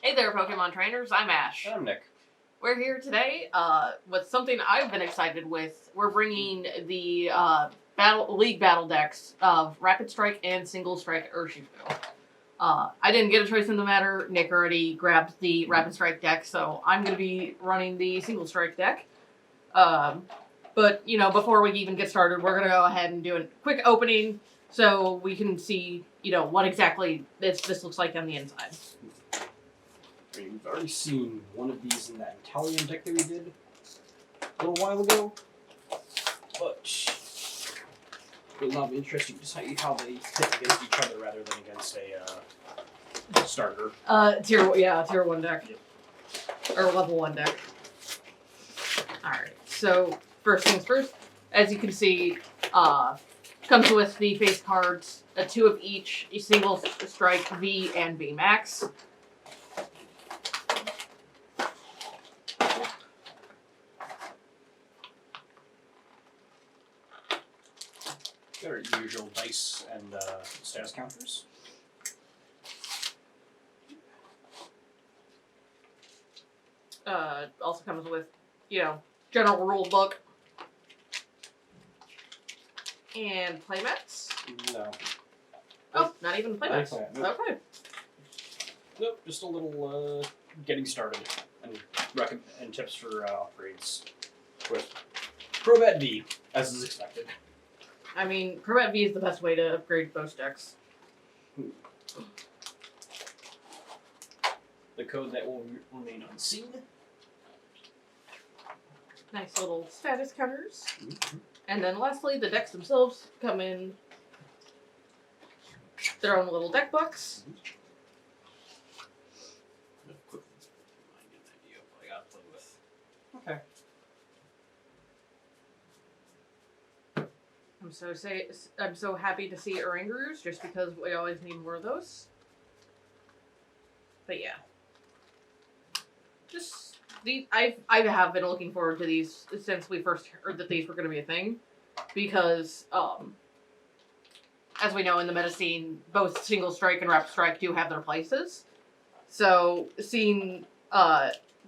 Hey there, Pokemon trainers. I'm Ash. I'm Nick. We're here today with something I've been excited with. We're bringing the League battle decks of Rapid Strike and Single Strike Urshifu. I didn't get a choice in the matter. Nick already grabbed the Rapid Strike deck, so I'm going to be running the Single Strike deck. But, you know, before we even get started, we're going to go ahead and do a quick opening so we can see, you know, what exactly this looks like on the inside. We've already seen one of these in that Italian deck that we did a little while ago, but it'll be interesting to see how they hit against each other rather than against a starter. Tier 1 deck. Or level 1 deck. Alright, so first things first, as you can see, comes with the face cards, 2 of each, a Single Strike V and VMax. Their usual dice and status counters. Also comes with, you know, general rule book. And playmats? No. Oh, not even playmats. Nope. Okay. Nope, just a little getting started and tips for upgrades with Crobat V, as is expected. I mean, Crobat V is the best way to upgrade most decks. The code that will remain unseen. Nice little status counters. Mm-hmm. And then lastly, the decks themselves come in their own little deck box. Okay. I'm so happy to see Orangarus, just because we always need more of those. But yeah, I have been looking forward to these since we first heard that these were going to be a thing, because as we know in the meta scene, both Single Strike and Rapid Strike do have their places. So seeing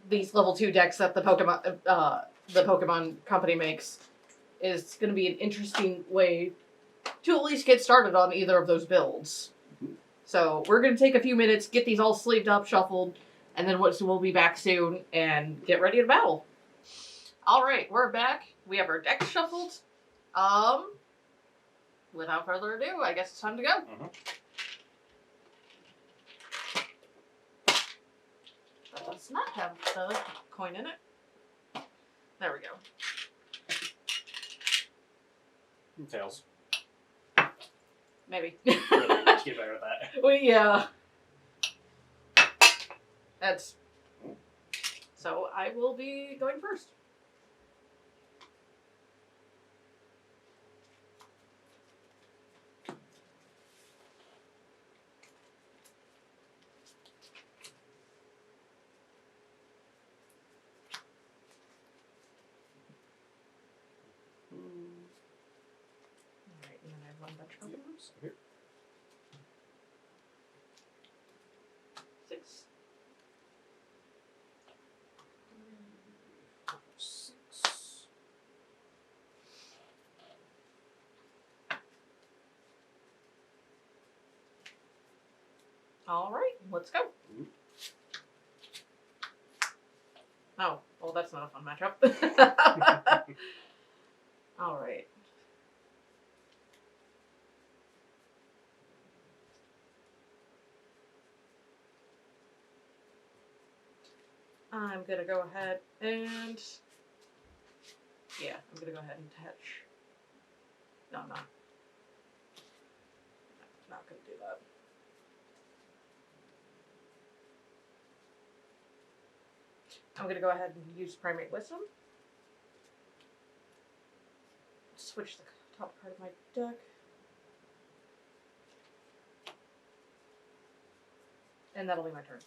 these level 2 decks that the Pokemon company makes is going to be an interesting way to at least get started on either of those builds. So we're going to take a few minutes, get these all sleeved up, shuffled, and then we'll be back soon and get ready to battle. Alright, we're back. We have our deck shuffled. Without further ado, I guess it's time to go. Mm-hmm. That does not have the coin in it. There we go. Tails. Maybe. Really, let's get better at that. Well, yeah. That's... So I will be going first. Alright, and then I have one bunch of those. Here. 6. 6. Alright, let's go. Oh, well, that's not a fun matchup. Alright. I'm gonna go ahead and... Yeah, I'm gonna go ahead and attach... No, I'm not. I'm not gonna do that. I'm gonna go ahead and use Primate Wisdom. Switch the top card of my deck. And that'll be my turn.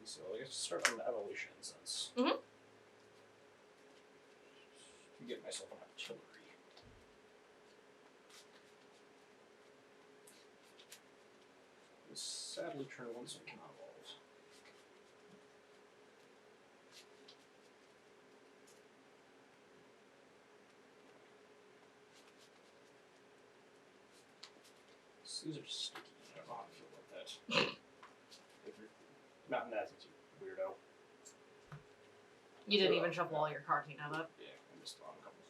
So I guess start on the evolution since. Mm-hmm. To get myself an artillery. turn 1, so I cannot evolve. So these are sticky. I don't know how to feel about that. Not that easy, weirdo. You didn't even shuffle all your cards, you know that? Yeah, I missed on a couple.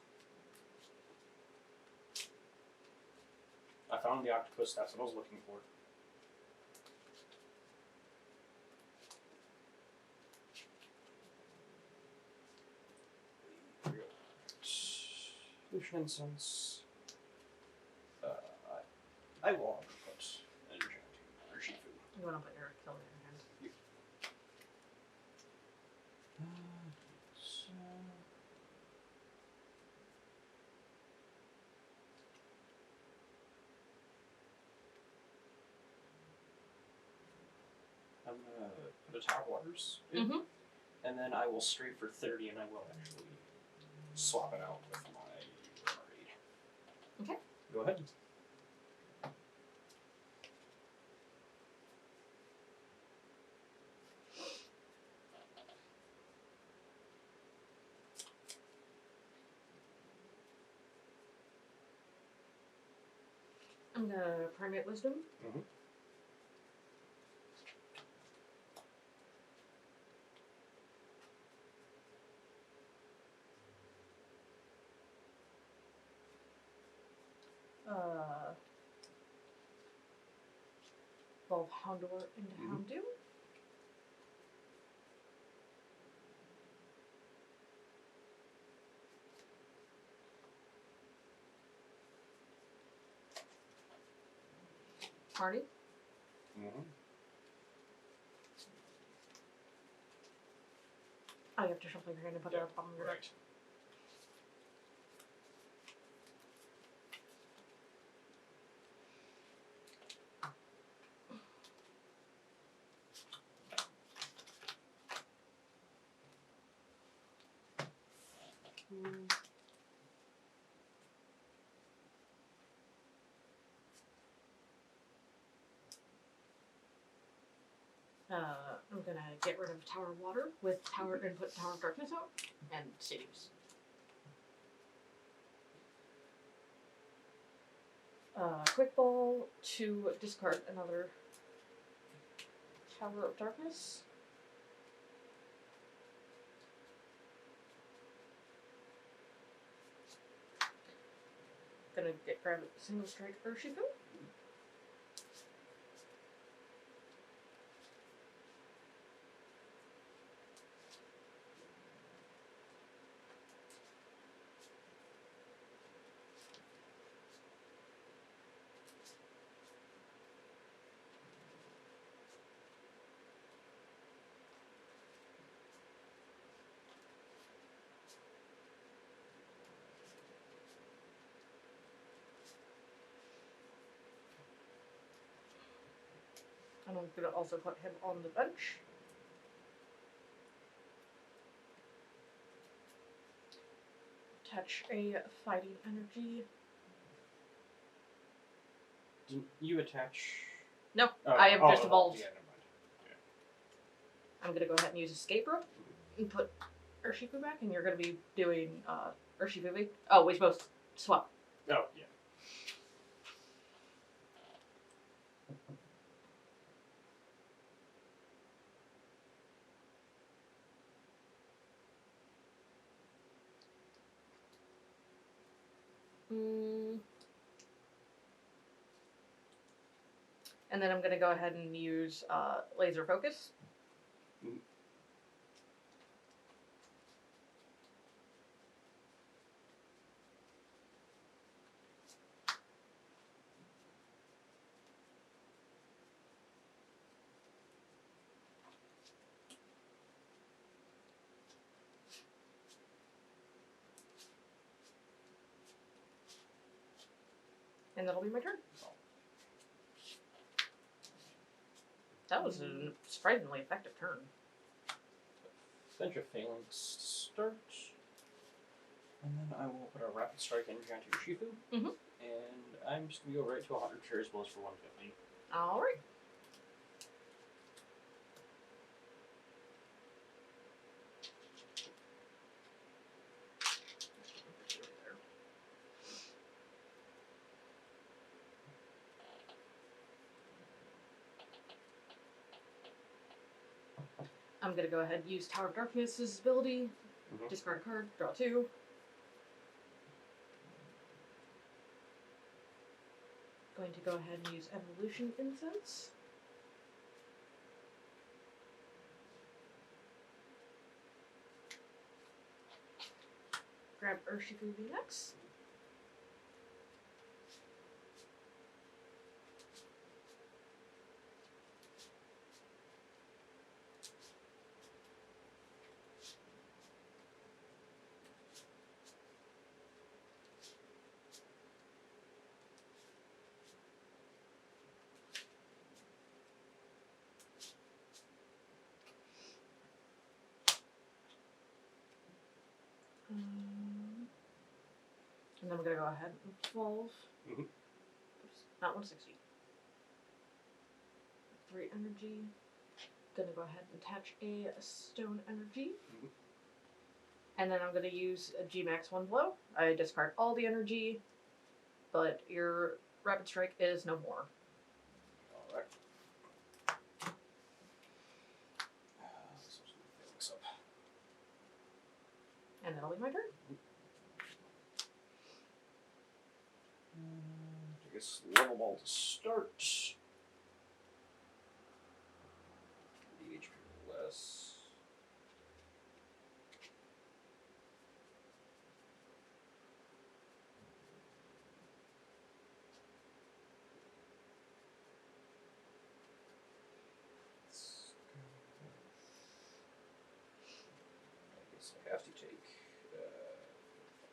I found the octopus, that's what I was looking for. Fusion Incense. I will put an enchanting Urshifu. You want to put your killer in your hand. I'm gonna put a Tower of Waters in, Mm-hmm. and then I will straight for 30, and I will actually swap it out with my raid. Okay. Go ahead. I'm gonna Primate Wisdom. Mm-hmm. Evolve Houndour into Houndoom. Party. Mm-hmm. Oh, you have to shuffle your hand and put it on top of your deck. Right. I'm gonna get rid of Tower of Water with Tower and put Tower of Darkness out and Cities. Quick Ball to discard another Tower of Darkness. Gonna grab a single strike Urshifu. And I'm gonna also put him on the bench. Attach a fighting energy. Didn't you attach? No, I have just evolved. Yeah, never mind. I'm gonna go ahead and use Escape Rope and put Urshifu back, and you're gonna be doing Urshifu. Oh, we both swap. Oh, yeah. And then I'm gonna go ahead and use Laser Focus. And that'll be my turn. That was a surprisingly effective turn. Bench of Phalanx to start. And then I will put a Rapid Strike energy onto Urshifu. Mm-hmm. And I'm just going to go right to 100 shares blows for 150. Alright. I'm gonna go ahead and use Tower of Darkness's ability. Mhm. Discard a card, draw 2. Going to go ahead and use Evolution Incense. Grab Urshifu VMax. And then we're gonna go ahead and evolve. Mhm. Oops, not 160. 3 energy. Gonna go ahead and attach a stone energy. Mhm. And then I'm gonna use a VMax 1 blow. I discard all the energy, but your Rapid Strike is no more. Alright. So I'm gonna fill this up. And that'll be my turn. I guess level ball to start. The HP or less. I guess I have to take.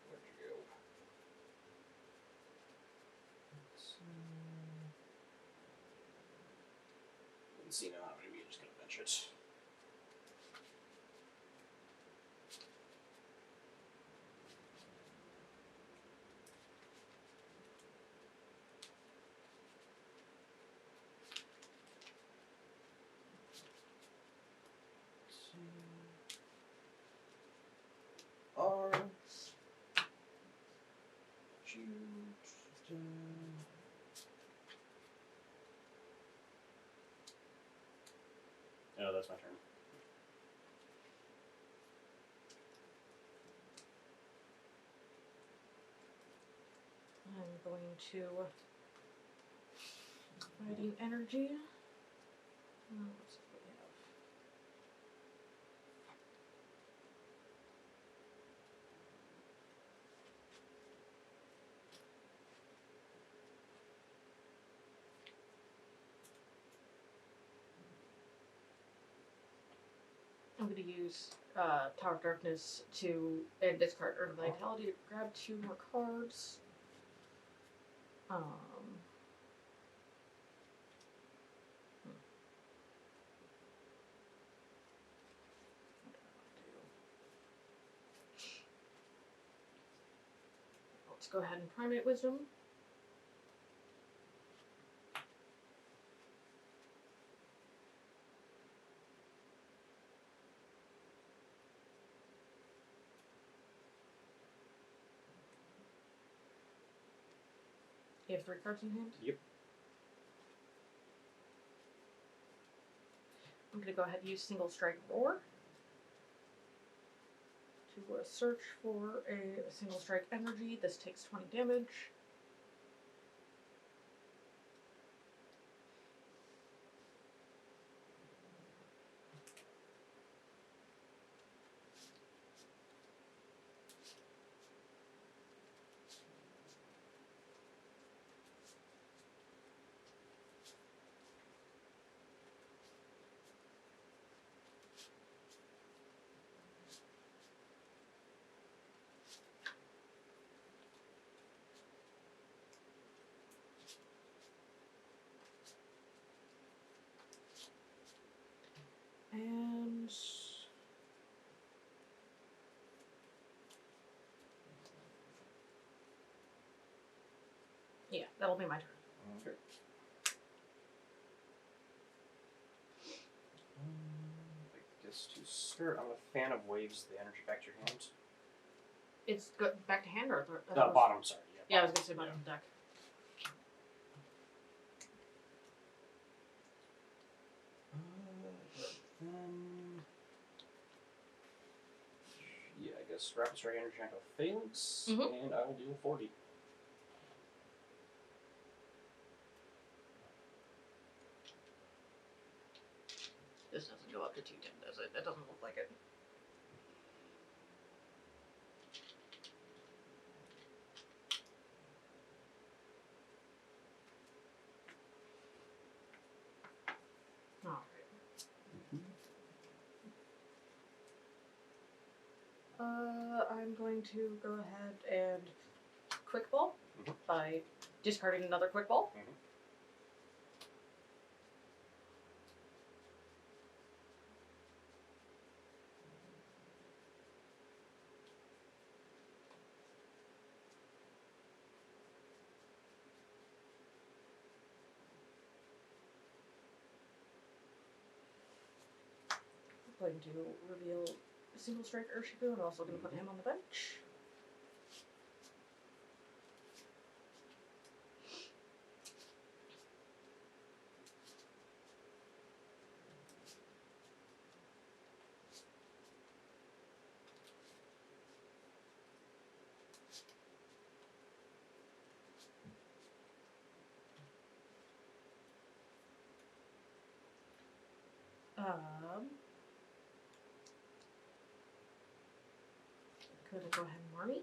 Where'd you go? Didn't see now. Maybe you're just gonna bench it. R. Shoot. Oh, that's my turn. I'm going to Fighting Energy. Let's see what we have. I'm going to use Tower of Darkness and discard Earth Vitality to grab 2 more cards. Let's go ahead and Primate Wisdom. You have 3 cards in hand? Yep. I'm going to go ahead and use Single Strike Roar to search for a Single Strike Energy. This takes 20 damage. And yeah, that'll be my turn. Okay. I guess to start, I'm a fan of waves. The energy back to your hand. It's back to hand or Bottom, sorry. Yeah, I was gonna say bottom of the deck. Then guess Rapid Strike Energy Tank of Phalanx, Mhm. and I will deal 40. This doesn't go up to 210, does it? That doesn't look like it. Alright. I'm going to go ahead and quick ball by discarding another quick ball. I'm going to reveal a single strike Urshifu. I'm also going to put him on the bench. Could I go ahead and Marnie?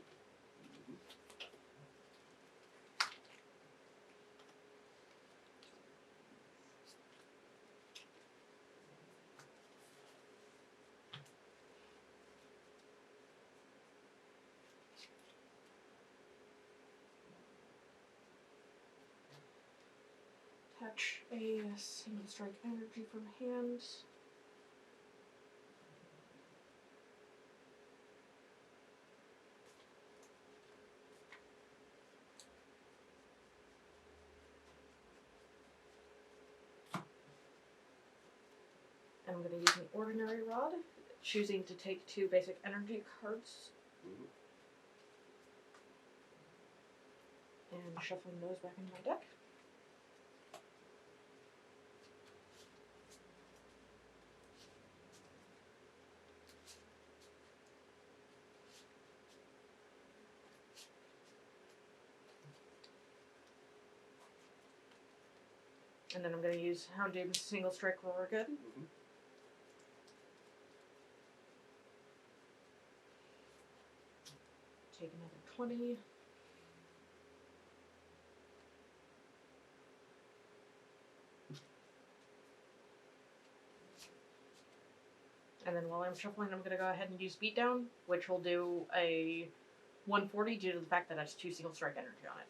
Attach a single strike energy from hand. And I'm going to use an ordinary rod, choosing to take 2 basic energy cards. And shuffling those back into my deck. And then I'm going to use Houndoom's single strike roar again. Take another 20. And then while I'm shuffling, I'm going to go ahead and use Beatdown, which will do a 140 due to the fact that it has 2 single strike energy on it.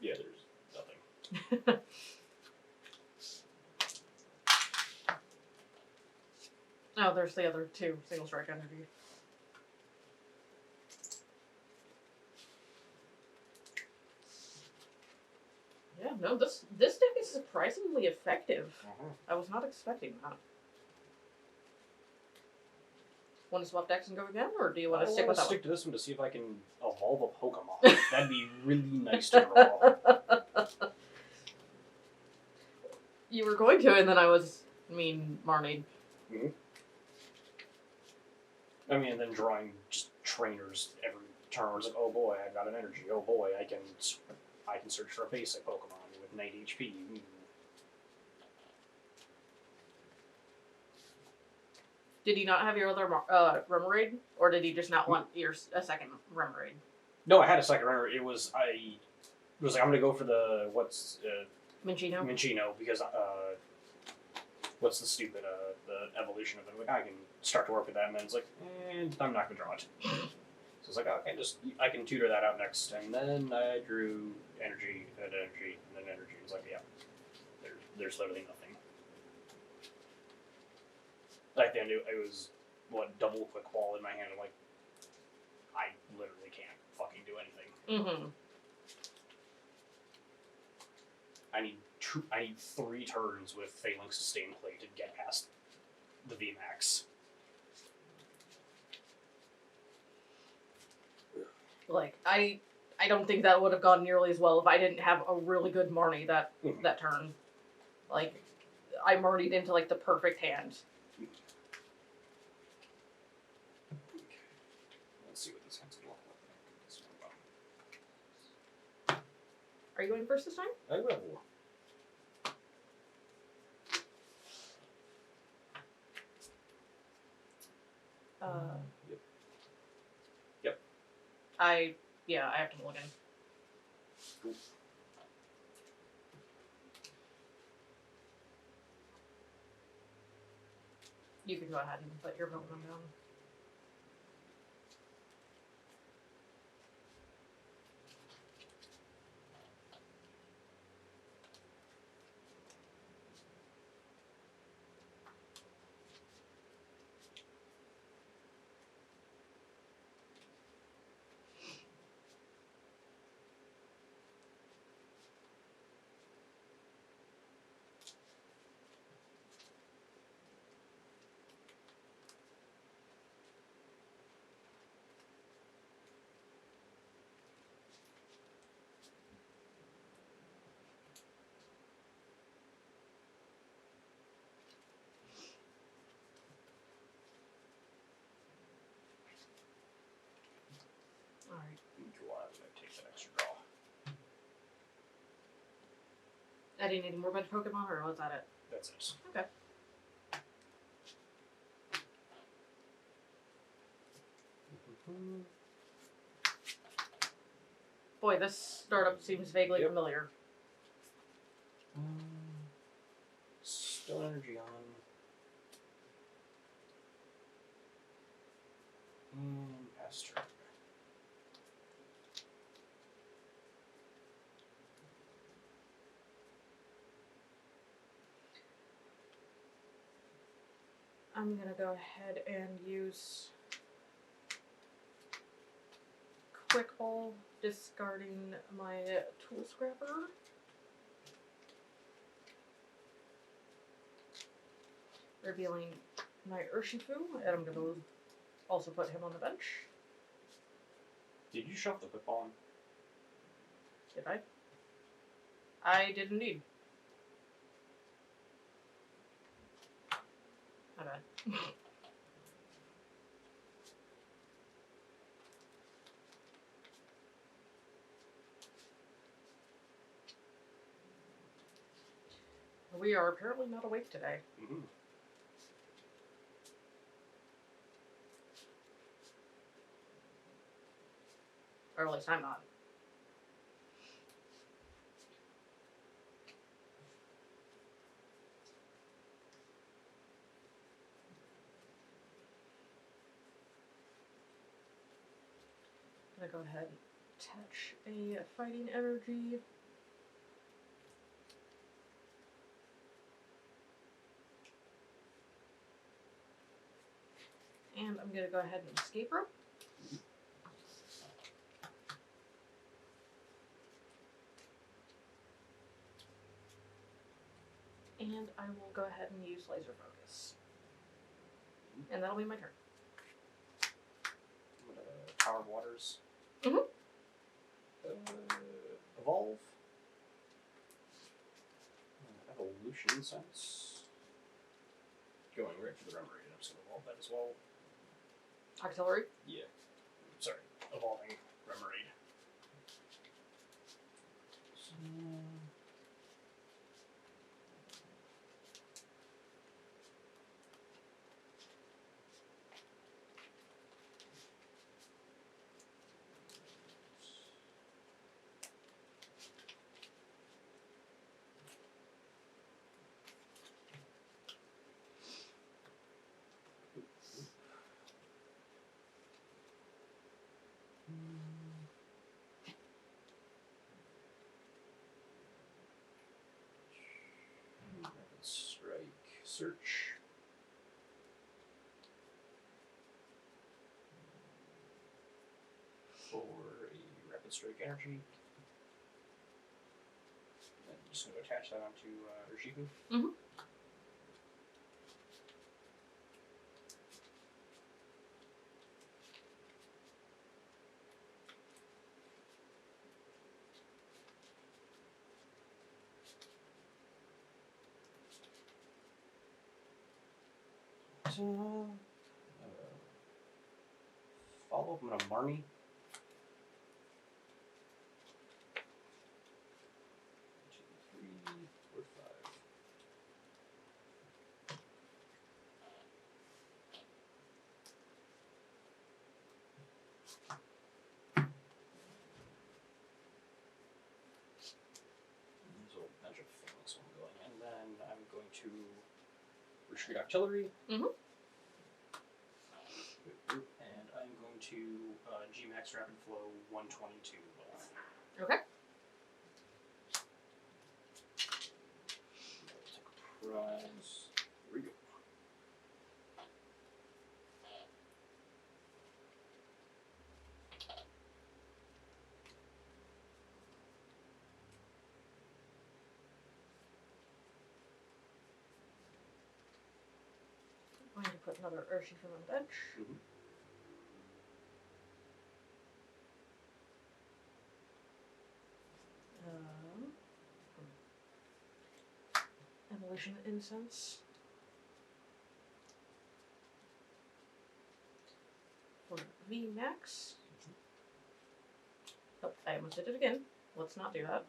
Yeah, there's nothing. Oh, there's the other 2 single strike energy. Yeah, no, this deck is surprisingly effective. I was not expecting that. Want to swap decks and go again, or do you want to stick with that one? Stick to this one to see if I can evolve a Pokemon. That'd be really nice to draw. You were going to, and then Marnie. I mean, and then drawing just trainers every turn. It's like, oh boy, I got an energy. Oh boy, I can search for a basic Pokemon with 9 HP. Did you not have your other Remoraid, or did you just not want a second Remoraid? No, I had a second runner. It was like I'm gonna go for the Minchino because what's the stupid the evolution of it? Like I can start to work with that, and then it's like I'm not gonna draw it. So it's like okay, I can tutor that out next, and then I drew energy, and then energy. It's like yeah, there's literally nothing. Like then it was double quick ball in my hand. I'm like I literally can't fucking do anything. I need 3 turns with Phalanx Sustain Play to get past the VMax. Like, I don't think that would have gone nearly as well if I didn't have a really good Marnie that turn. Like, I Marnied into, like, the perfect hand. Let's see what this hand's gonna look like. Are you going first this time? I will. Yep. Yep. I have to look in. Cool. You can go ahead and put your vote down. Alright. Cool, I'm gonna take that extra draw. Eddie, need more bench Pokemon, or was that it? That's it. Okay. Boy, this startup seems vaguely familiar. Stone Energy on. Pass turn. I'm gonna go ahead and use Quick Ball, discarding my Tool Scrapper. Revealing my Urshifu, and I'm gonna also put him on the bench. Did you shove the Quick Ball in? Did I? I did indeed. My bad. We are apparently not awake today. Mm-hmm. Or at least I'm not. I'm gonna go ahead and attach a fighting energy. And I'm gonna go ahead and escape rope. And I will go ahead and use laser focus. And that'll be my turn. I'm gonna Power Waters. Mm-hmm. Evolve. Evolution Sense. Going right for the Remoraid. I'm just gonna evolve that as well. Auxiliary? Yeah. Sorry. Evolving Remoraid. So... Rapid Strike. Search. For a Rapid Strike energy. And Just going to attach that onto Urshifu. Mm-hmm. Follow up. I'm going to Marnie. And then I'm going to retreat artillery. Mm-hmm. And I'm going to VMax rapid flow 122 both. Okay. Take a prize. Here we go. I'm going to put another Urshifu on the bench. Mm-hmm. Evolution Incense. For VMax. Oh, I almost did it again. Let's not do that.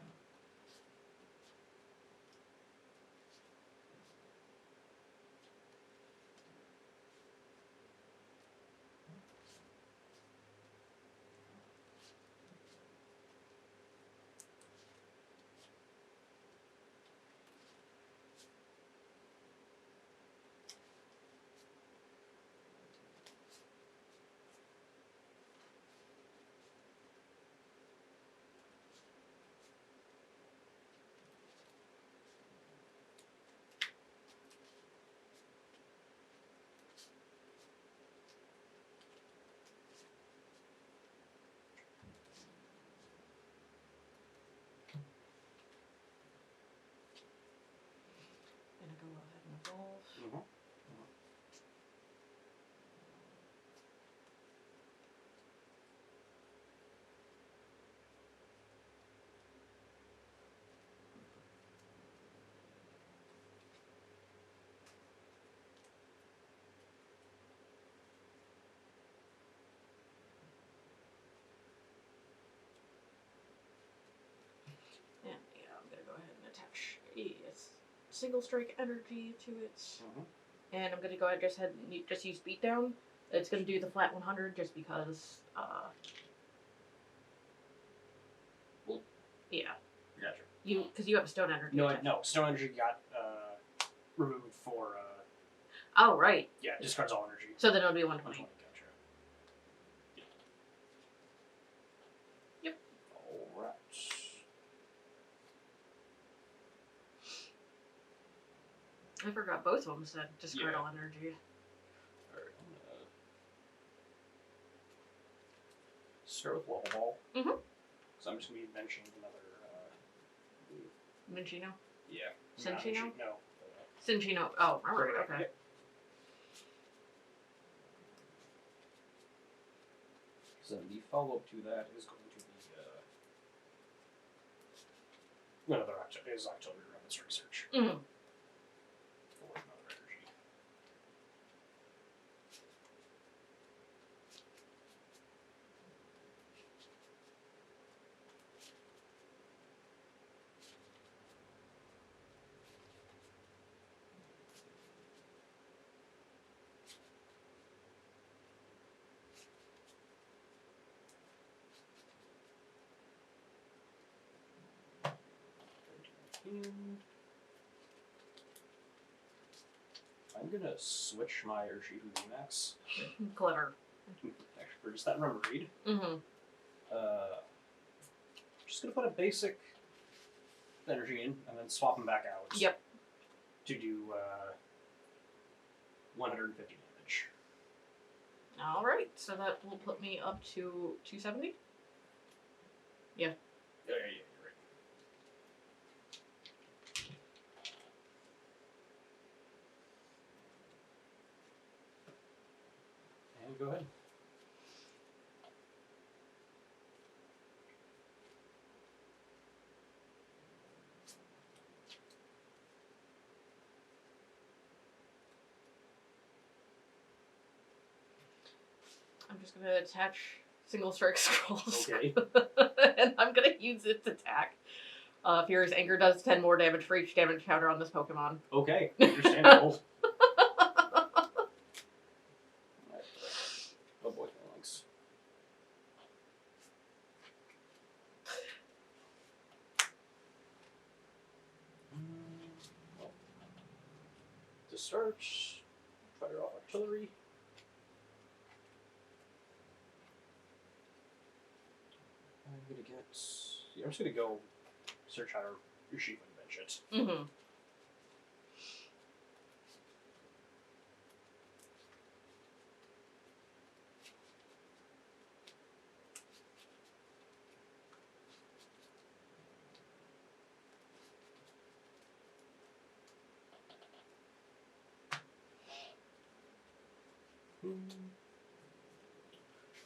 Gonna go ahead and evolve. Mm-hmm. And yeah, I'm gonna go ahead and attach a single strike energy to it. Mm-hmm. And I'm gonna go ahead and just use beatdown. It's gonna do the flat 100 just because. Well, yeah. Gotcha. Because you have a stone energy. No. Stone energy got removed for. Oh right. Yeah, discards all energy. So then it'll be 120. Gotcha. Yep. All right. I forgot both of them said discard all energy. Alright, I'm gonna start with Wobble Ball. Mm-hmm. So I'm just gonna be benching another. Minchino? Yeah. Cinchino? No. Cinchino. Oh, Great. okay. Yep. So the follow up to that is going to be another October Rabbit's Research. Mm-hmm. For another energy. And I'm gonna switch my Urshifu VMax. Clever. Actually, for just that rumor read. Mm-hmm. Just gonna put a basic energy in and then swap them back out. Yep. To do 150 damage. Alright, so that will put me up to 270? Yeah. Yeah, you're right. Go ahead. I'm just gonna attach single strike scrolls. Okay. And I'm gonna use its attack. Furious Anger does 10 more damage for each damage counter on this Pokemon. Okay. Understandable. Oh boy, thanks. Well, to start, fire off artillery. I'm gonna get. Yeah, I'm just gonna go search how Urshifu and bench it. Mm-hmm.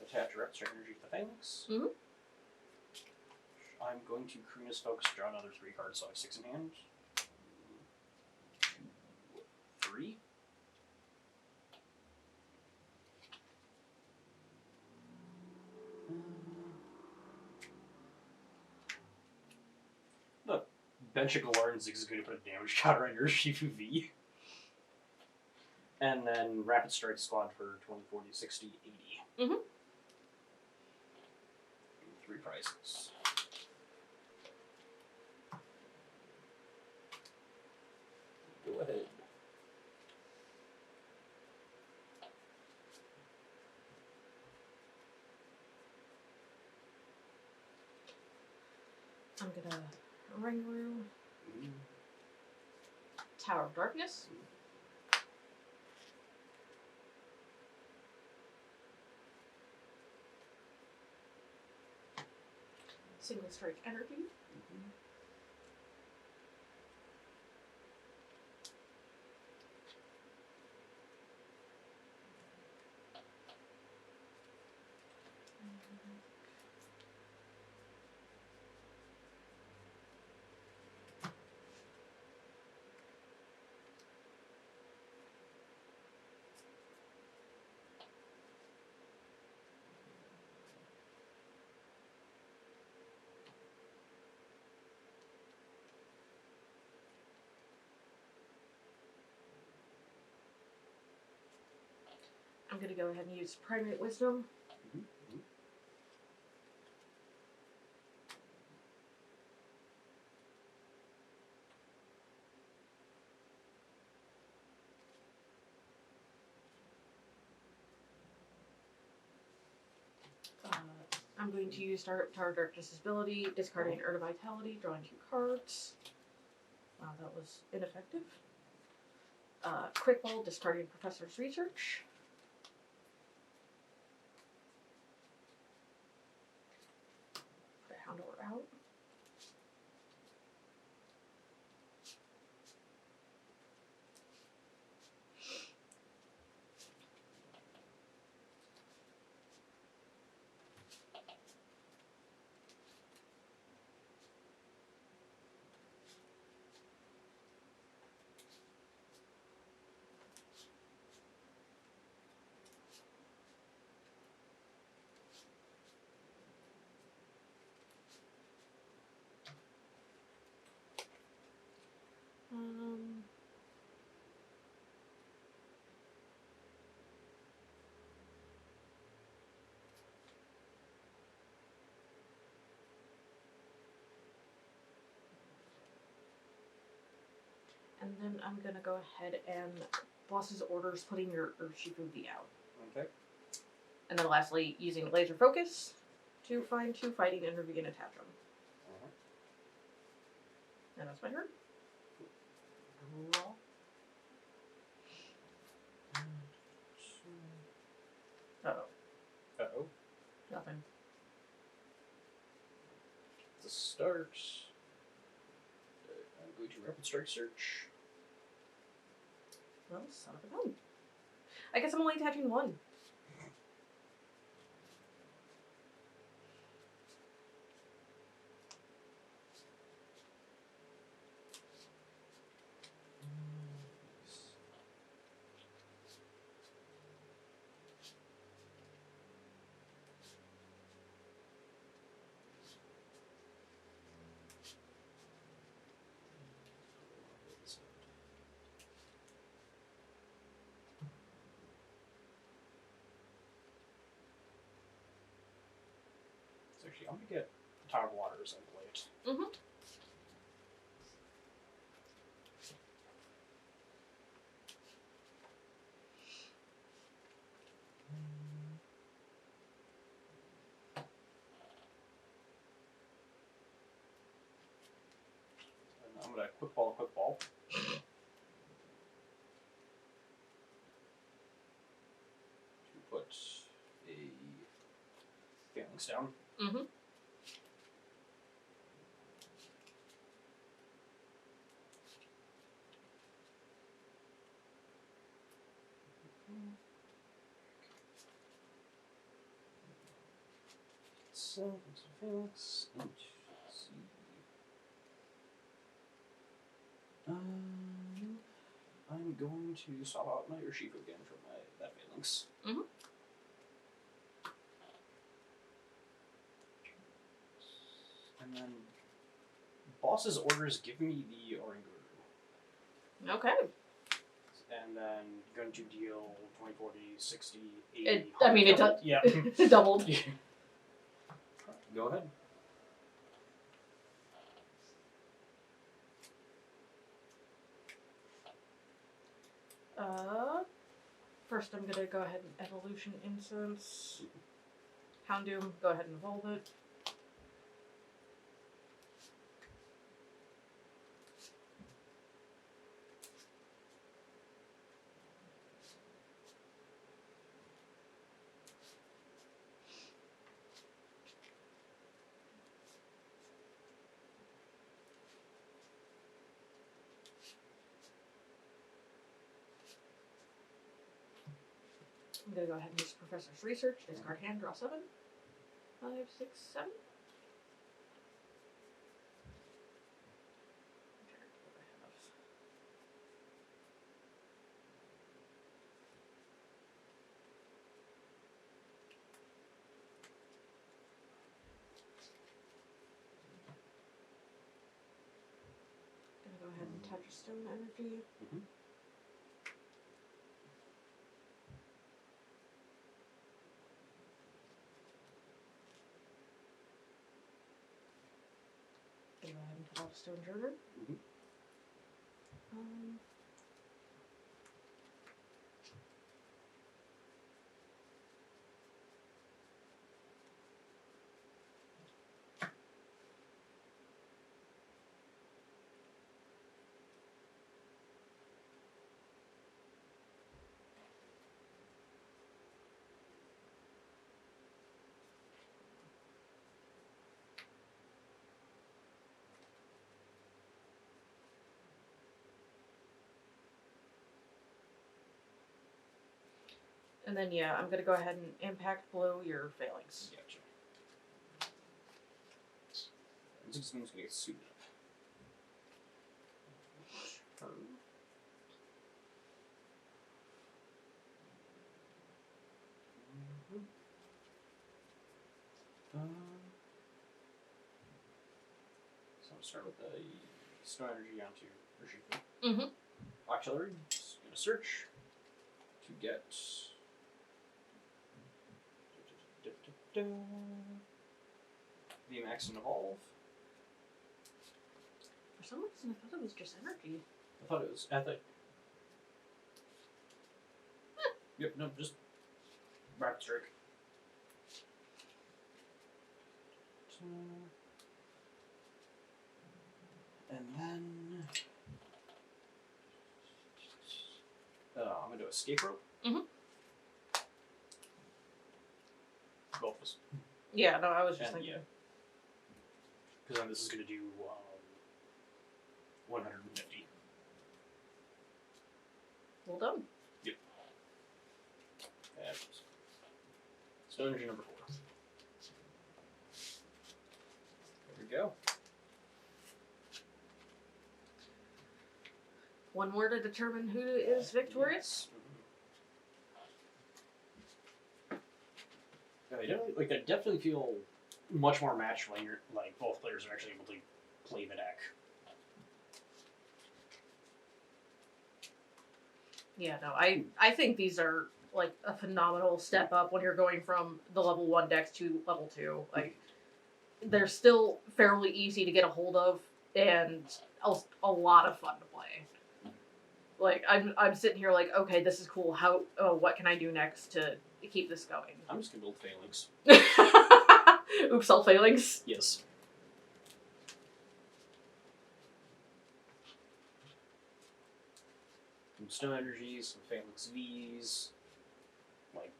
Attach Direct Strike Energy to the Phalanx. Mm-hmm. I'm going to Karina's Focus, draw another 3 cards, so I have 6 in hand. 3. The bench of Galarn Ziggs is going to put a damage counter on your Urshifu V. And then Rapid Strike Squad for 20, 40, 60, 80. Mm-hmm. 3 prizes. Go ahead. I'm gonna Ring Room. Tower of Darkness. Single Strike Energy. I'm going to go ahead and use Primate Wisdom. I'm going to use Tower of Darkness' ability, discarding Urn of Vitality, drawing 2 cards. Wow, that was ineffective. Quick Ball, discarding Professor's Research. Put a Houndour out. And then I'm going to go ahead and boss's orders, putting your Urshifu V out. Okay. And then lastly, using Laser Focus to find 2 fighting energy and attach them. And that's my turn. Uh-oh. Uh-oh. Nothing. To start, I'm going to Rapid Strike Search. Well, son of a gun. I guess I'm only attaching 1. Actually, I'm gonna get the Tower of Waters and play it. Mm-hmm. And I'm gonna quick ball. To put a Phalanx down. Mm-hmm. So, Phalanx. Let's see. I'm going to swap out my Urshifu again for that Phalanx. Mm-hmm. And then boss's orders give me the Oranguru. Okay. And then going to deal 20, 40, 60, 80. It does. Yeah. It doubled. Yeah. Go ahead. First I'm gonna go ahead and Evolution Incense. Houndoom, go ahead and evolve it. I'm gonna go ahead and use Professor's Research, discard hand, draw 7. 5, 6, 7. Gonna go ahead and touch a stone energy. Mm-hmm. Go ahead and put off Stone Journal. Mm-hmm. And then, yeah, I'm gonna go ahead and impact blow your Phalanx. Gotcha. This is gonna get suited up. Turn. So I'll start with the Stone Energy onto Urshifu. Mm-hmm. Artillery, just gonna search to get VMax and evolve. For some reason, I thought it was just energy. I thought it was Yep, no, just Rapid Strike. And then I'm gonna do Escape Rope. Mm-hmm. Both of us. Yeah, no, I was just And, thinking. Because then this is gonna do 150. Well done. Yep. And Stone Energy number 4. There we go. One more to determine who is victorious. Yeah, they definitely feel much more matched when you're like both players are actually able to play the deck. Yeah, no, I think these are like a phenomenal step up when you're going from the level 1 decks to level 2. Like, they're still fairly easy to get a hold of and a lot of fun to play. Like, I'm sitting here like, okay, this is cool. What can I do next to keep this going? I'm just gonna build phalanx. Oops, all phalanx. Yes. Some Snow Energies, some Phalanx Vs, like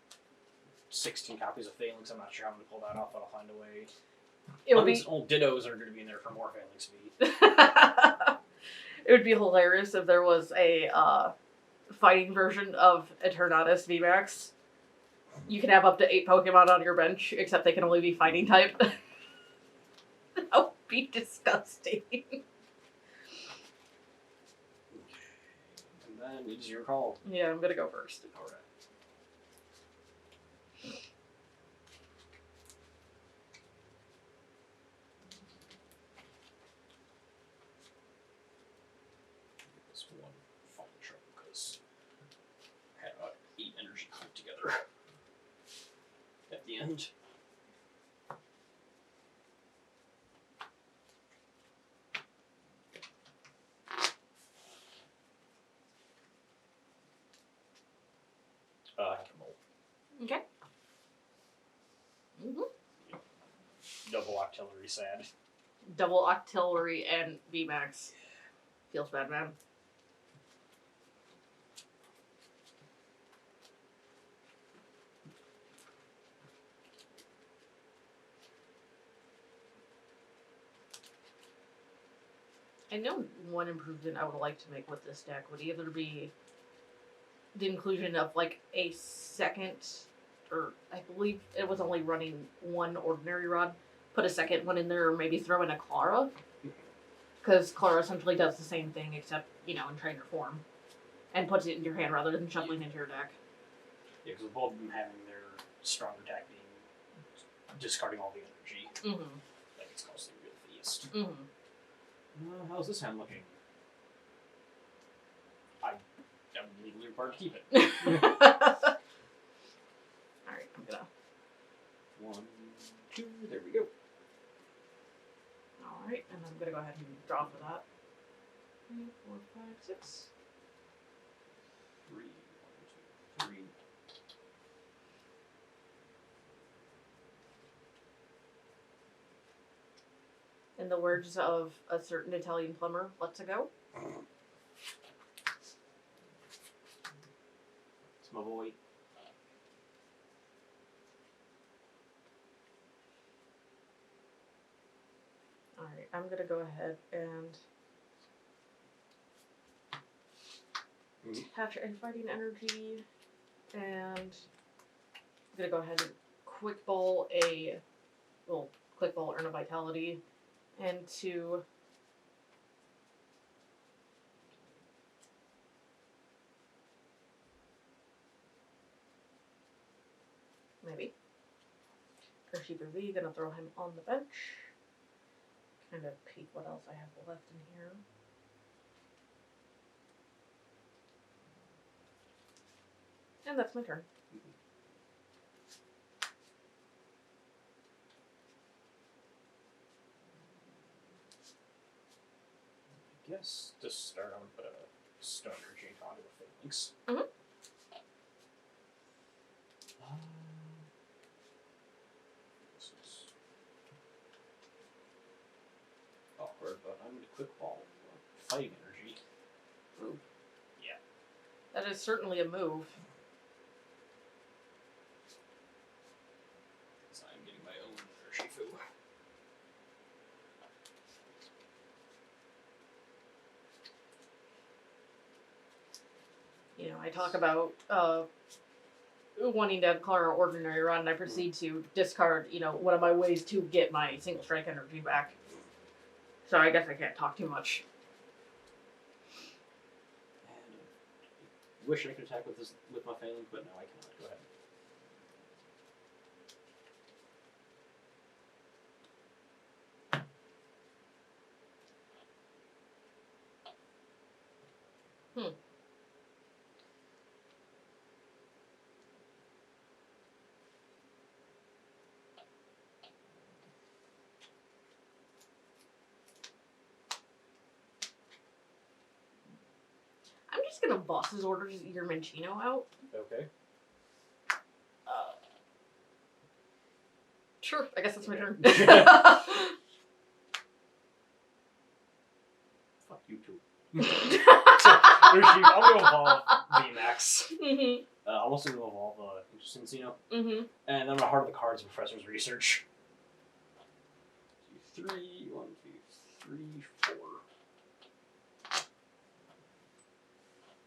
16 copies of Phalanx. I'm not sure how I'm gonna pull that off, but I'll find a way. Old Dittos are gonna be in there for more Phalanx V. It would be hilarious if there was a fighting version of Eternatus VMax. You can have up to 8 Pokemon on your bench, except they can only be fighting type. That would be disgusting. And then it's your call. Yeah, I'm gonna go first. Alright. This one fun trouble because I had about 8 energy put together at the end. I have to roll. Okay. Mm-hmm. Double Octillery sad. Double Octillery and VMax. Feels bad, man. I know one improvement I would like to make with this deck would either be the inclusion of like a second, or I believe it was only running one ordinary rod, put a second one in there, or maybe throw in a Clara. Because Clara essentially does the same thing, except, in trainer form. And puts it in your hand rather than shuffling into your deck. Yeah, because both of them having their strong attack being discarding all the energy. Mm-hmm. That gets costly real fast. Mm-hmm. How's this hand looking? I'm legally required to keep it. Alright, I'm gonna... 1, 2, there we go. Alright, and I'm gonna go ahead and draw for that. 3, 4, 5, 6. 3, 1, 2, 3. In the words of a certain Italian plumber, let's go. It's my boy. Alright, I'm gonna go ahead and attach Infighting Energy, and I'm gonna go ahead and Quick Ball Quick Ball Earn a Vitality into maybe Urshifu V, gonna throw him on the bench. Kind of peek what else I have left in here. And that's my turn. I guess to start, I'm going to put a Stone Energy onto the Phalanx. Mm-hmm. This is awkward, but I'm going to Quick Ball Fighting Energy. Ooh. Yeah. That is certainly a move. Because I'm getting my own Urshifu. I talk about wanting to have Clara Ordinary Rod, and I proceed to discard, one of my ways to get my single strike energy back. So I guess I can't talk too much. And I wish I could attack with my Phalanx, but no, I cannot. Go ahead. just gonna boss's orders your Minchino out. Okay. Sure, I guess that's my turn. Fuck you too. So, Urshifu, I'm gonna evolve VMax. Mm-hmm. I'm also gonna evolve Encino. Mm-hmm. And I'm gonna heart the cards of Professor's Research. 2, 3, 1, 2, 3, 4.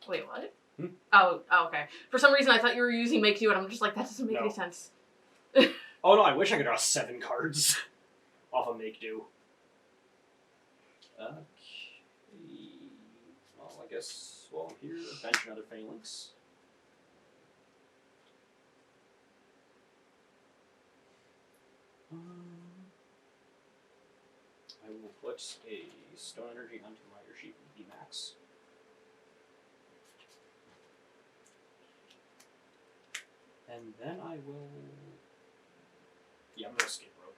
Wait, what? Hmm? Oh, okay. For some reason, I thought you were using Make Do, and I'm just like, that doesn't make any sense. Oh no, I wish I could draw 7 cards off of Make Do. Okay. Well, I guess while I'm here, bench another Phalanx. I will put a Stone Energy onto my Urshifu VMax. And then I will... Yeah, I'm going to skip rope.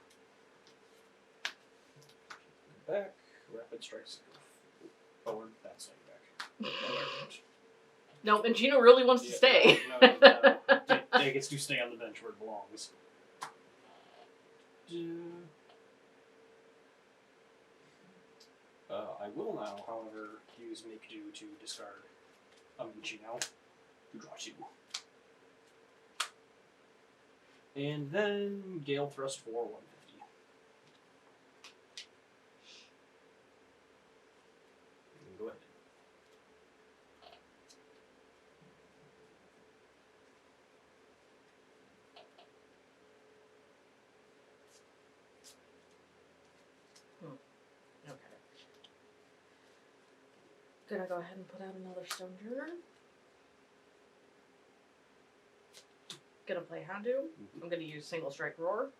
Back, Rapid Strikes forward, that's like back. No, and Gino really wants to stay. No. It gets to stay on the bench where it belongs. I will now, however, use Make Do to discard a Minchino to draw 2. And then Gale Thrust for 150. Go ahead. Okay. Gonna go ahead and put out another Stone Turner. Gonna play Houndoom. Mm-hmm. I'm gonna use Single Strike Roar.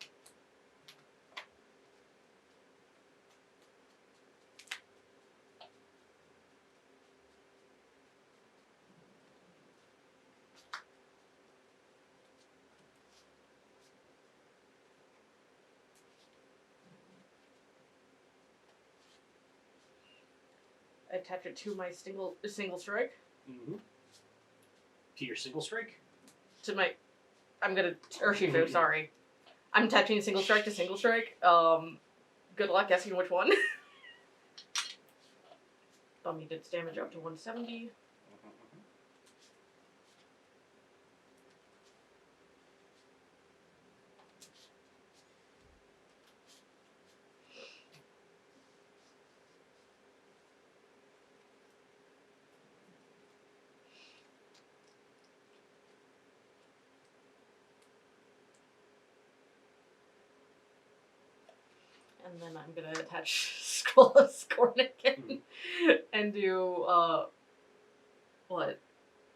Attach it to my single strike. Mm-hmm. To your Single Strike? To my, I'm gonna Urshifu. Sorry, I'm attaching single strike to single strike. Good luck guessing which one. Bump me its damage up to 170. And then I'm gonna attach Scroll of Scorn again and do what?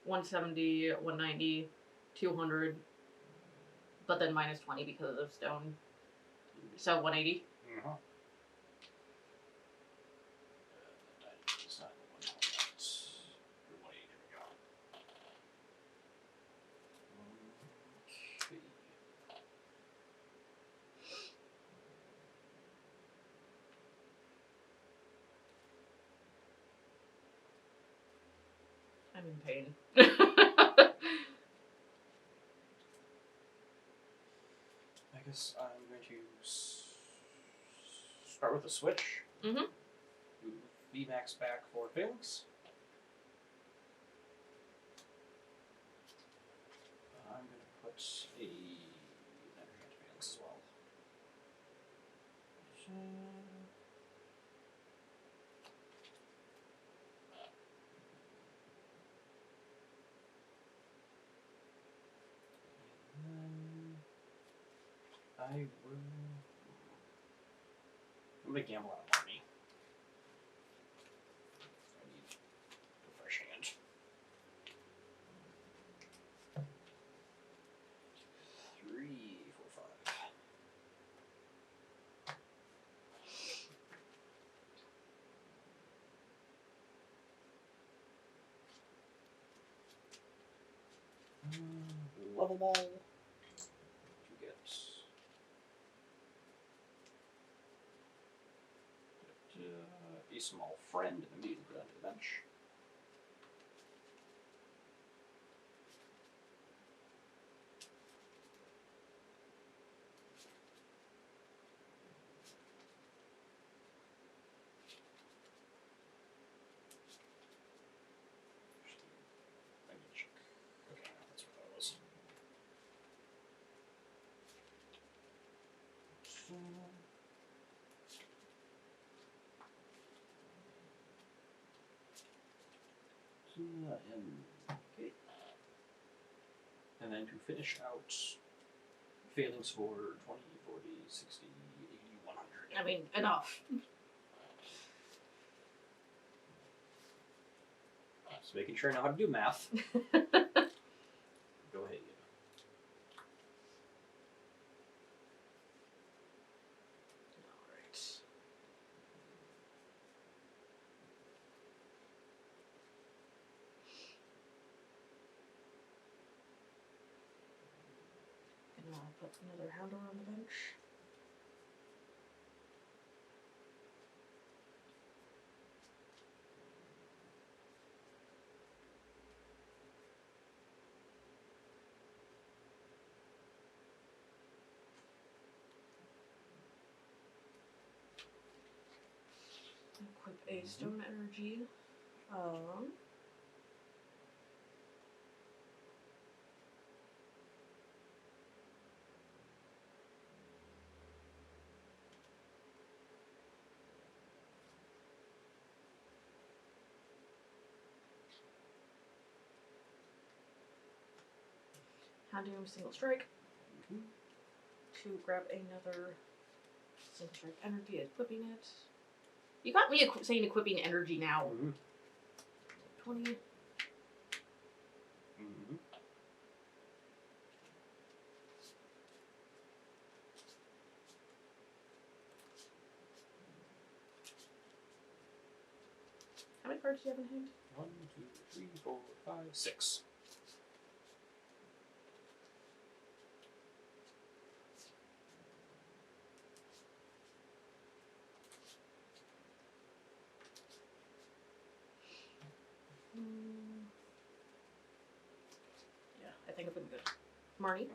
170, 190, 200, but then minus 20 because of stone. So 180. Uh-huh. It's not the one. It's 180. There we go. Okay. I'm in pain. I guess I'm going to start with a switch. Mm-hmm. Move VMax back for Phalanx. I'm going to put a energy onto Phalanx as well. I will... I'm going to gamble out of money. I need a fresh hand. 3, 4, 5. Level ball. To get a small friend and immediately put onto the bench. Okay. And then to finish out, failing score 20, 40, 60, 80, 100. I mean, enough. Just making sure I know how to do math. Go ahead. Alright. And I'll put another Houndor on the bench. Equip a stone energy. Houndoom single strike. To grab another single strike energy, equipping it. You got me saying equipping energy now. 20. How many cards do you have in hand? 1, 2, 3, 4, 5, 6. Yeah, I think I've been good. Marnie?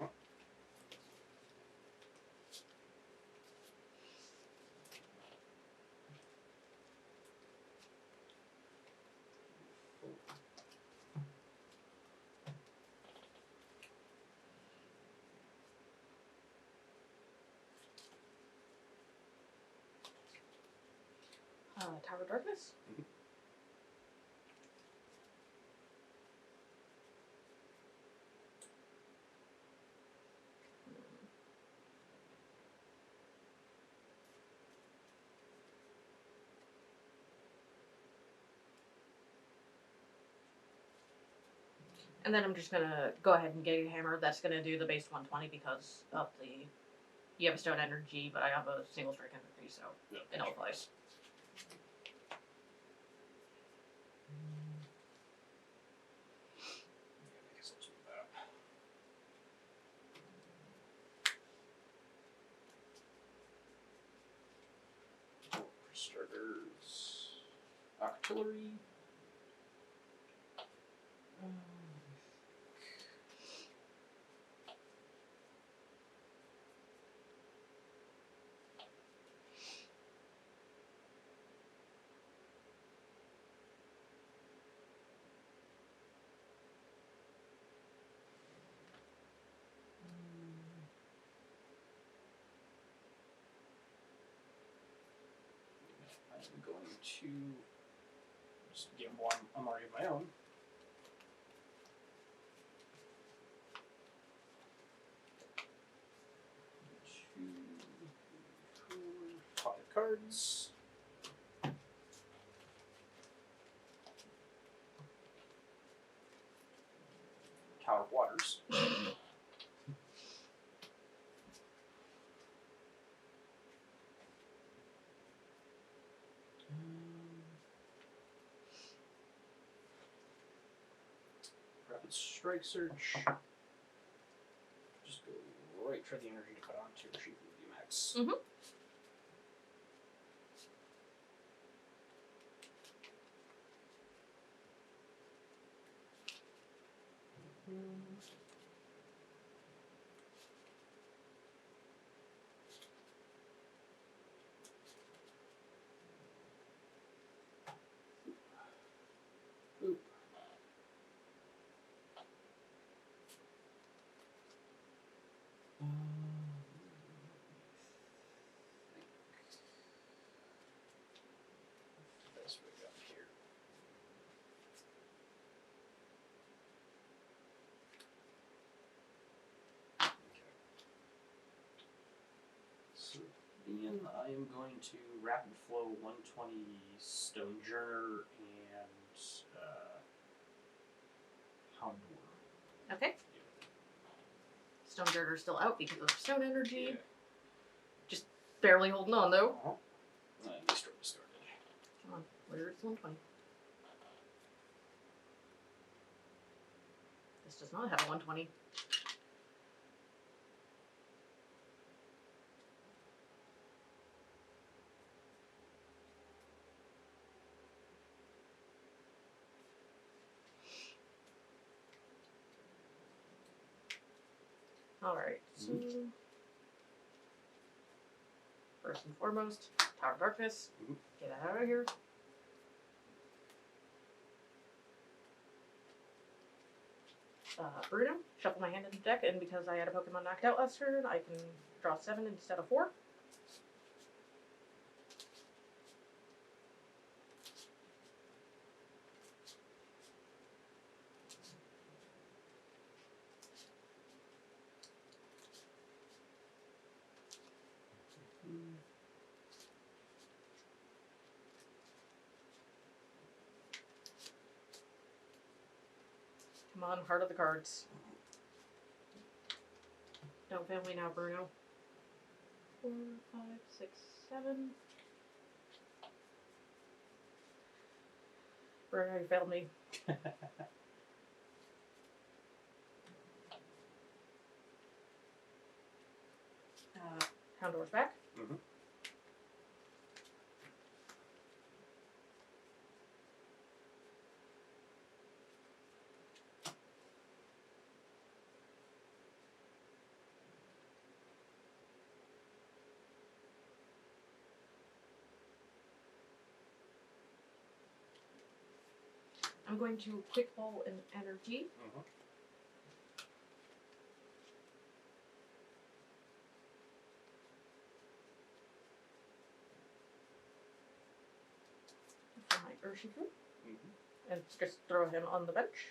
Tower of Darkness? And then I'm just gonna go ahead and get a hammer. That's gonna do the base 120 because of the. You have a stone energy, but I have a single strike energy, so it nullifies. Starters. Artillery. I'm going to just get one Amari of my own. 2, 3, 4, 5 cards. Tower of Waters. Rapid Strike Search. Just go right for the energy to put on to Urshifu VMax. Oop. Best we got here. then I am going to Rapid Flow 120 Stonejourner and Houndour. Okay. Stone Girder's still out because of stone energy. Yeah. Just barely holding on though. And destroyed. Come on, where's 120? This does not have a 120. Alright, so first and foremost, Tower of Darkness. Get out of here. Bruno, shuffle my hand in the deck, and because I had a Pokemon knocked out last turn, I can draw 7 instead of 4. Come on, heart of the cards. Don't fail me now, Bruno. 4, 5, 6, 7. Bruno, you failed me. Houndour's back. I'm going to quick ball an energy. For my Urshifu. And just throw him on the bench.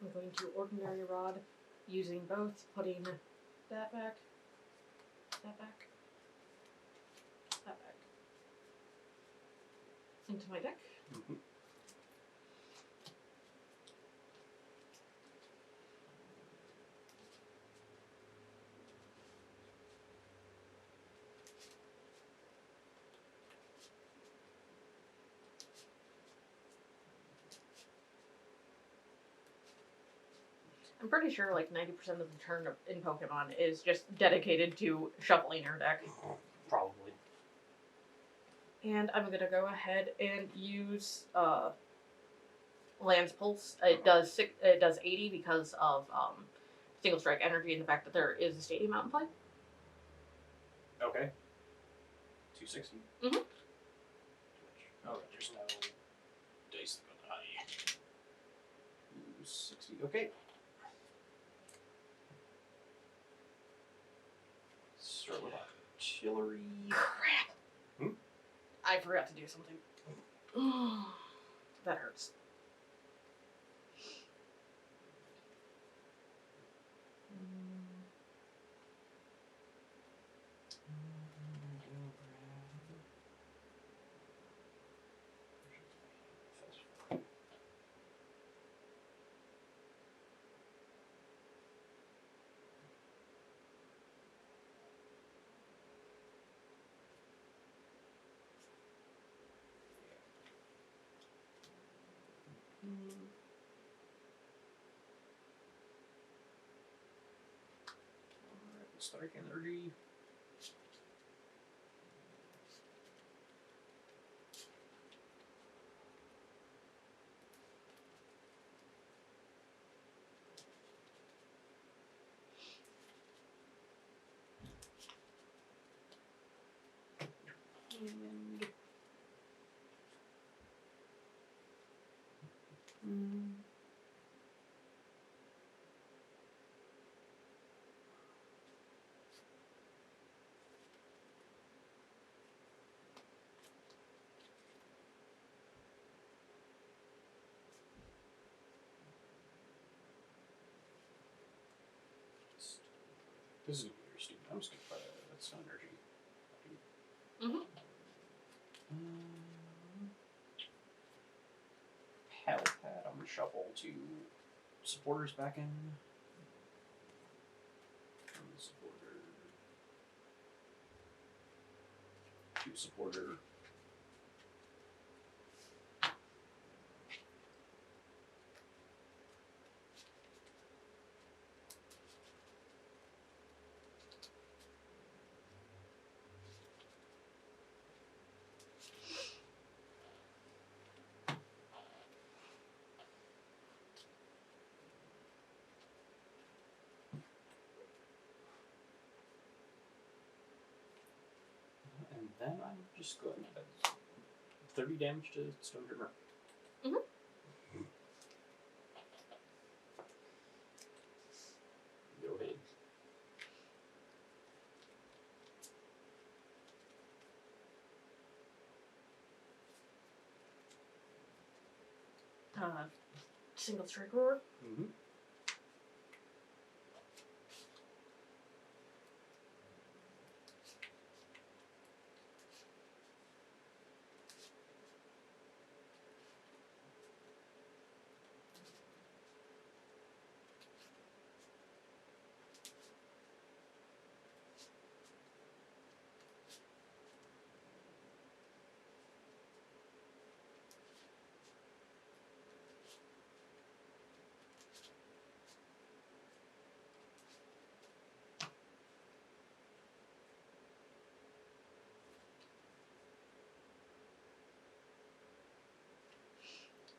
I'm going to Ordinary Rod, using both, putting that back, that back, that back into my deck. I'm pretty sure like 90% of the turn in Pokemon is just dedicated to shuffling your deck. Probably. And I'm gonna go ahead and use Land's Pulse. It does 80 because of single strike energy and the fact that there is a stadium out in play. Okay. 260. Mhm. Oh, there's no dice that go high. 260. Okay. Start with artillery. Crap. I forgot to do something. That hurts. Strike energy. This is gonna be very stupid. I'm just gonna put that's not energy. Paddle pad. I'm gonna shuffle to supporters back in. Supporter. To supporter. And then I'm just going to 30 damage to Stone Dreamer. Go ahead. Single strike roar.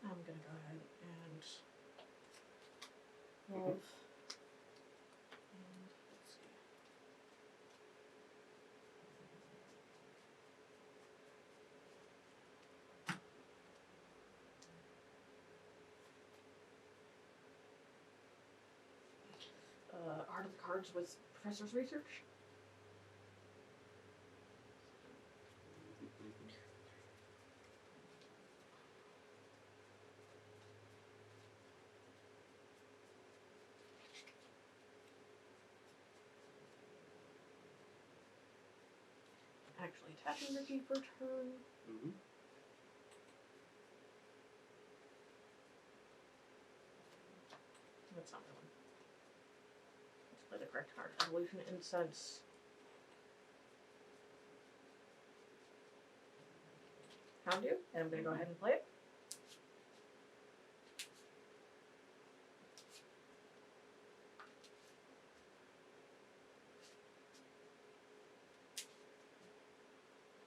I'm gonna go ahead and love. And let's see. Art of the Cards with Professor's Research. Actually, tap energy for turn. That's not the one. Let's play the correct card. Evolution Incense. Houndoom, and I'm going to go ahead and play it.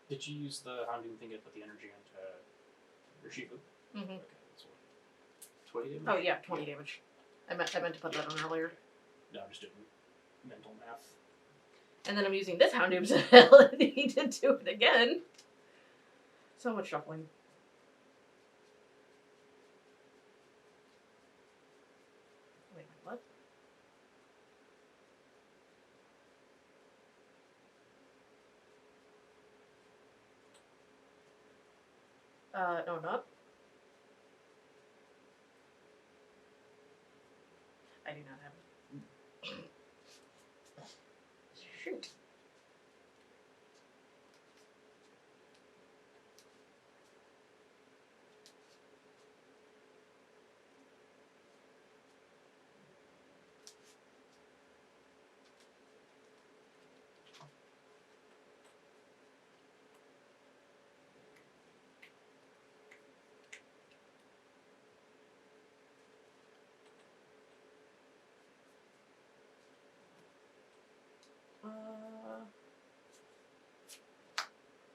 Did you use the Houndoom thing to put the energy into Urshifu? Okay, that's what. 20 damage? Oh yeah, 20 damage. I meant to put that on earlier. No, I'm just doing mental math. And then I'm using this Houndoom's ability to do it again. So much shuffling. Wait, what? No, I'm not. I do not have it. Shoot.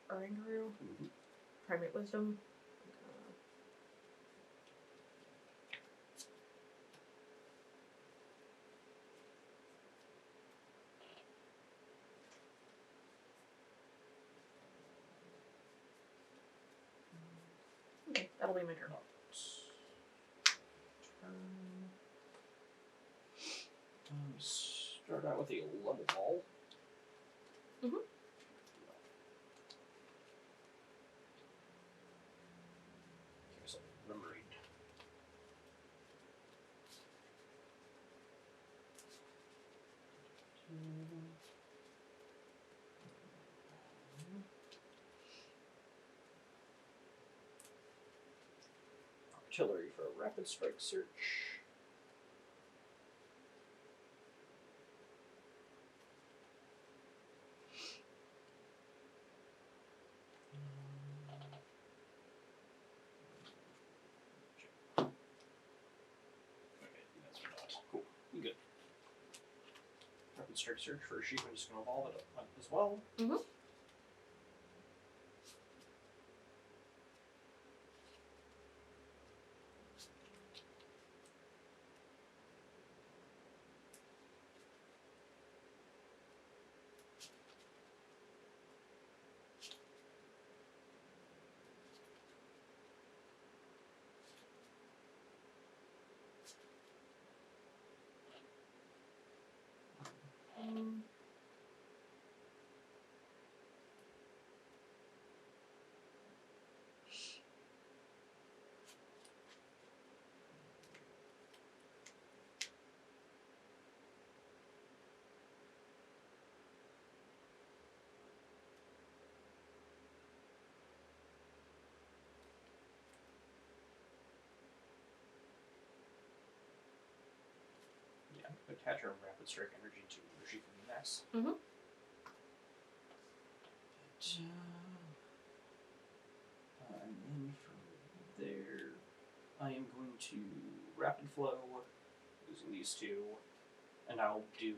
Oranguru, Primate Wisdom. That'll be my turn. Start out with a level ball. Mm-hmm. So, remember 8. Artillery for a rapid strike search. Cool. You good. Rapid strike search for Urshifu. I'm just going to evolve it up as well. Mm-hmm. Attach our rapid strike energy to Urshifu VMax. Mm-hmm. And then from there, I am going to rapid flow using these two, and I'll do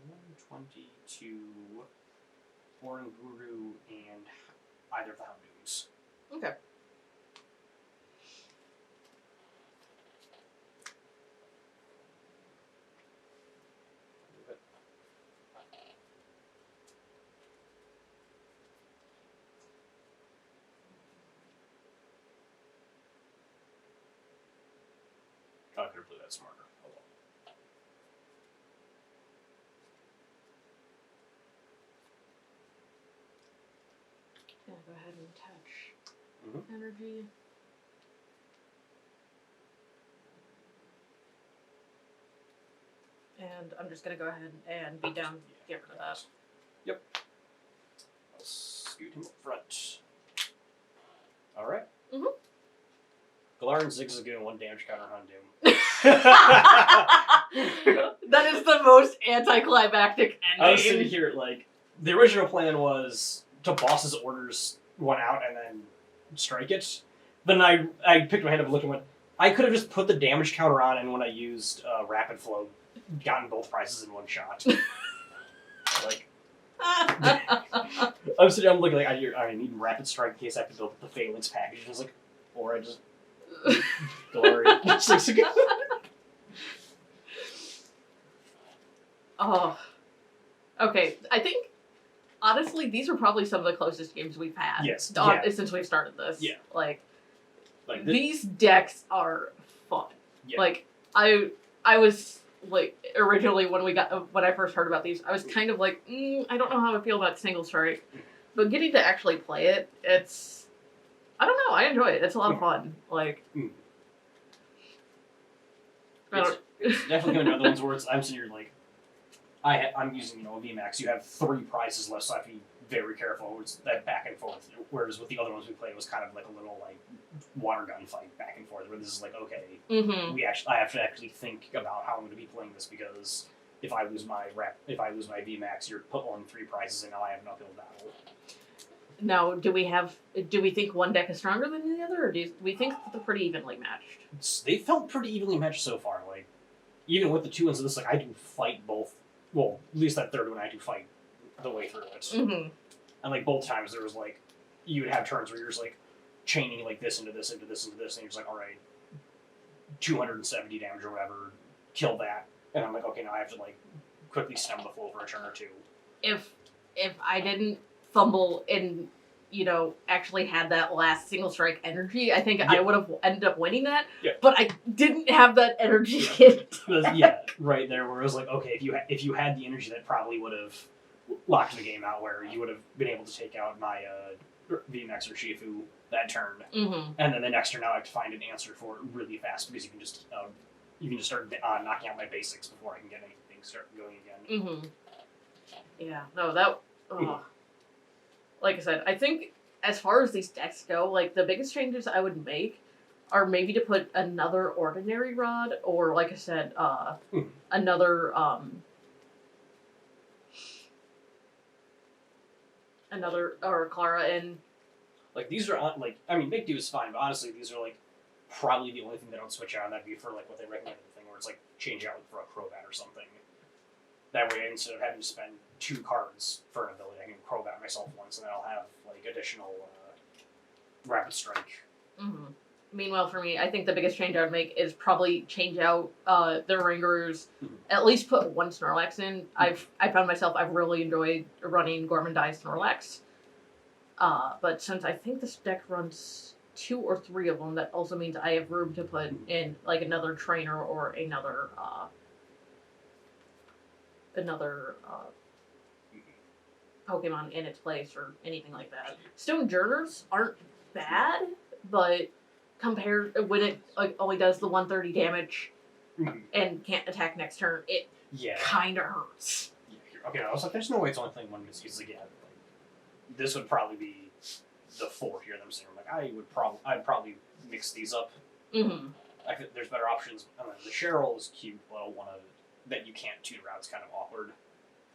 122 Foreign Guru and either of the Houndoons. Okay. I could have played that smarter. Hold on. Yeah, go ahead and attach Mm-hmm. energy. And I'm just going to go ahead and be down, get rid of that. Yep. I'll scoot him up front. Alright. Mm-hmm. Galar and Zigzagoon, 1 damage counter Houndoom. That is the most anticlimactic ending. I was sitting here, like, the original plan was to boss's orders one out and then strike it. Then I picked my hand up and looked and went, I could have just put the damage counter on, and when I used Rapid Flow, gotten both prizes in one shot. Like, I'm sitting, I'm looking like, I need Rapid Strike in case I have to build up the Phalanx package. I was like, or I just glory. Oh. Okay, I think, honestly, these are probably some of the closest games we've had. Yes. Since we started this. Yeah. Like Like these decks are fun. Yeah. Like, I was, like, originally when I first heard about these, I was kind of like, I don't know how I feel about Single Strike. But getting to actually play it, I don't know, I enjoy it. It's a lot of fun. Like, it's definitely one of the ones where I'm sitting here like, I'm using, a VMax. You have 3 prizes left, so I have to be very careful. It's that back and forth. Whereas with the other ones we played, it was kind of like a little like water gun fight back and forth. Where this is like, okay, I have to actually think about how I'm going to be playing this, because if I lose my VMax, you're pulling 3 prizes, and now I have an uphill battle. Now, do we think one deck is stronger than the other, or do we think they're pretty evenly matched? They felt pretty evenly matched so far. Like, even with the 2 ones of this, like, I do fight both. Well, at least that third one, I do fight the way through it. Mm-hmm. And, like, both times there was, like, you would have turns where you're just, like, chaining, like, this into this, into this, into this, and you're just like, alright, 270 damage or whatever, kill that. And I'm like, okay, now I have to, like, quickly stem the flow for a turn or 2. If I didn't fumble and, actually had that last single strike energy, I think Yeah. I would have ended up winning that. Yeah. But I didn't have that energy. Yeah, right there where it was like, okay, if you had the energy, that probably would have locked the game out, where you would have been able to take out my VMax Urshifu that turn, and then the next turn I have to find an answer for it really fast, because you can just start knocking out my basics before I can get anything start going again. Yeah, no, that. Like I said, I think as far as these decks go, like the biggest changes I would make are maybe to put another ordinary rod, or like I said, another or Clara in. Like these are like, I mean, Big Do is fine, but honestly, these are like probably the only thing they don't switch out, and that'd be for like what they recommend, the thing where it's like change out for a Crobat or something. That way, instead of having to spend 2 cards for an ability, I can Crobat myself once, and then I'll have like additional Rapid Strike. Meanwhile, for me, I think the biggest change I would make is probably change out the Ringers. At least put 1 Snorlax in. I found myself, I've really enjoyed running Gormandai Snorlax. But since I think this deck runs 2 or 3 of them, that also means I have room to put in like another trainer or another Pokemon in its place or anything like that. Stone Journers aren't bad, but compared when it only does the 130 damage and can't attack next turn, it kind of hurts. Yeah, okay, I was like, there's no way it's only playing 1 misuse again. Like, this would probably be the 4 here. I'm saying, like, I'd probably mix these up. I think there's better options. I mean, the Cheryl is cute, but that you can't tutor out. It's kind of awkward.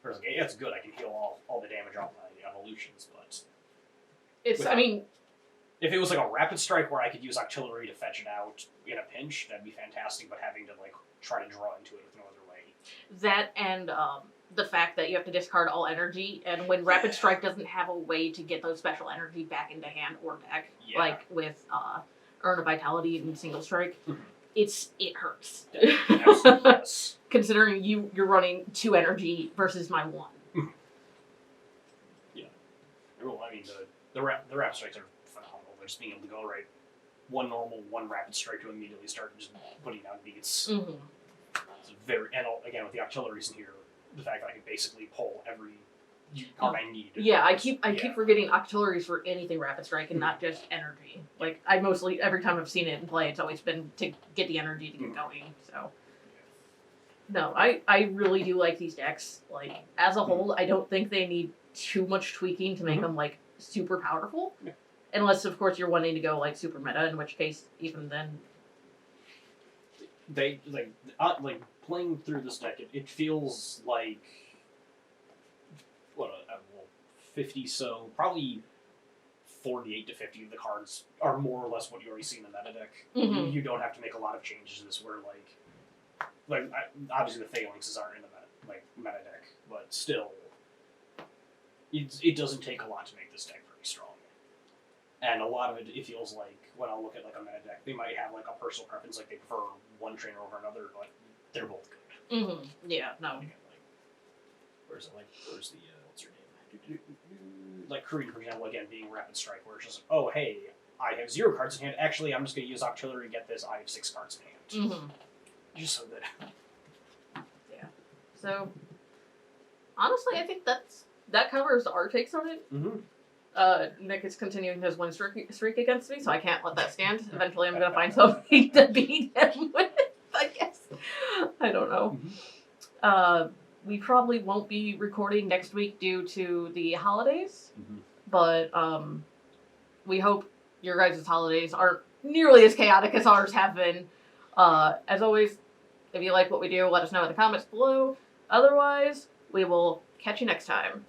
Whereas, like, yeah, it's good. I can heal all the damage off my evolutions, but if it was like a Rapid Strike where I could use Octillery to fetch it out in a pinch, that'd be fantastic. But having to like try to draw into it with no other way. That and the fact that you have to discard all energy, and when Rapid Strike doesn't have a way to get those special energy back into hand or deck, like with Urn of Vitality and Single Strike, it hurts. Yes. Considering you're running 2 energy versus my 1. Yeah. Well, I mean, the Rapid Strikes are phenomenal. They're just being able to go right 1 normal, 1 Rapid Strike to immediately start just putting down beats. It's and again with the Octilleries in here, the fact that I can basically pull every card I need. Yeah, I keep forgetting Octilleries for anything Rapid Strike and not just energy. Like I mostly every time I've seen it in play, it's always been to get the energy to get going. So no, I really do like these decks. Like as a whole, I don't think they need too much tweaking to make them like super powerful. Unless, of course, you're wanting to go like super meta, in which case, even then, they like playing through this deck. It feels like 50, so probably 48 to 50 of the cards are more or less what you already see in the meta deck. You don't have to make a lot of changes to this. Where like obviously the Phalanxes aren't in the meta deck, but still, it doesn't take a lot to make this deck pretty strong. And a lot of it feels like, when I look at like a meta deck, they might have like a personal preference, like they prefer one trainer over another, but they're both good. Yeah, no. Again, where's the what's her name? Like Karina, for example, again being Rapid Strike, where it's just oh hey, I have 0 cards in hand. Actually, I'm just going to use Octillery to get this. I have 6 cards in hand. Just so good. Yeah. So honestly, I think that covers our takes on it. Nick is continuing his win streak against me, so I can't let that stand. Eventually, I'm going to find something to beat him with, I guess. I don't know. We probably won't be recording next week due to the holidays, but we hope your guys' holidays aren't nearly as chaotic as ours have been. As always, if you like what we do, let us know in the comments below. Otherwise, we will catch you next time.